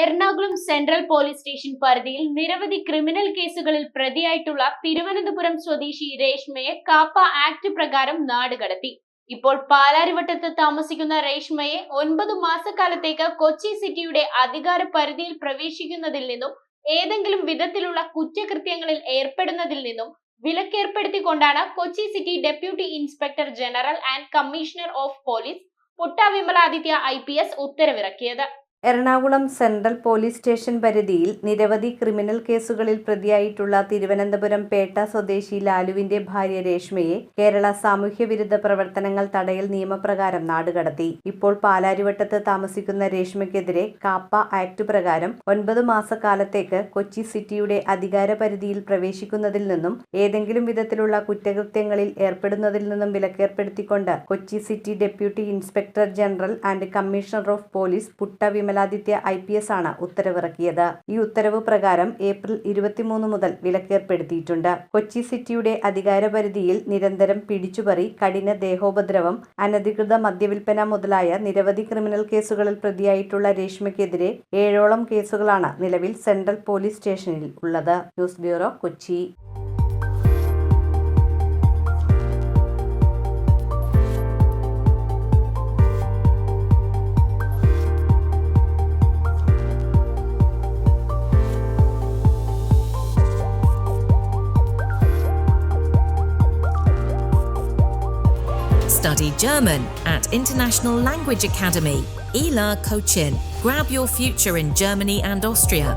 Ernakulam central police station പരിധിയിൽ നിരവധി criminal കേസുകളിൽ പ്രതിയായിട്ടുള്ള തിരുവനന്തപുരം സ്വദേശി രേഷ്മയെ കാപ്പ ആക്ട് പ്രകാരം നാടുകടത്തി. ഇപ്പോൾ പാലാരിവട്ടത്ത് താമസിക്കുന്ന രേഷ്മയെ 9 മാസക്കാലത്തേക്ക് കൊച്ചി സിറ്റിയുടെ അധികാര പരിധിയിൽ പ്രവേശിക്കുന്നതിൽ നിന്നും ഏതെങ്കിലും വിധത്തിലുള്ള കുറ്റകൃത്യങ്ങളിൽ ഏർപ്പെടുന്നതിൽ നിന്നും വിലക്കേർപ്പെടുത്തിക്കൊണ്ടാണ് Kochi city deputy inspector general and commissioner of police Putta Vimaladitya IPS ഉത്തരവിറക്കിയത്. എറണാകുളം സെൻട്രൽ പോലീസ് സ്റ്റേഷൻ പരിധിയിൽ നിരവധി ക്രിമിനൽ കേസുകളിൽ പ്രതിയായിട്ടുള്ള തിരുവനന്തപുരം പേട്ട സ്വദേശി ലാലുവിന്റെ ഭാര്യ രേഷ്മയെ കേരള സാമൂഹ്യവിരുദ്ധ പ്രവർത്തനങ്ങൾ തടയൽ നിയമപ്രകാരം നാടുകടത്തി. ഇപ്പോൾ പാലാരിവട്ടത്ത് താമസിക്കുന്ന രേഷ്മയ്ക്കെതിരെ കാപ്പ ആക്ട് പ്രകാരം 9 മാസക്കാലത്തേക്ക് കൊച്ചി സിറ്റിയുടെ അധികാര പരിധിയിൽ പ്രവേശിക്കുന്നതിൽ നിന്നും ഏതെങ്കിലും വിധത്തിലുള്ള കുറ്റകൃത്യങ്ങളിൽ ഏർപ്പെടുന്നതിൽ നിന്നും വിലക്കേർപ്പെടുത്തിക്കൊണ്ട് Kochi city deputy inspector general and commissioner of police Putta Vimaladitya IPS ആണ് ഉത്തരവിറക്കിയത്. ഈ ഉത്തരവ് പ്രകാരം ഏപ്രിൽ 23 മുതൽ വിലക്കേർപ്പെടുത്തിയിട്ടുണ്ട്. കൊച്ചി സിറ്റിയുടെ അധികാര പരിധിയിൽ നിരന്തരം പിടിച്ചുപറി, കഠിന ദേഹോപദ്രവം, അനധികൃത മദ്യവിൽപ്പന മുതലായ നിരവധി ക്രിമിനൽ കേസുകളിൽ പ്രതിയായിട്ടുള്ള രേഷ്മയ്ക്കെതിരെ 7ഓളം കേസുകളാണ് നിലവിൽ സെൻട്രൽ പോലീസ് സ്റ്റേഷനിൽ ഉള്ളത്. News bureau, Kochi. Study German at International Language Academy, ELA Cochin. Grab your future in Germany and Austria.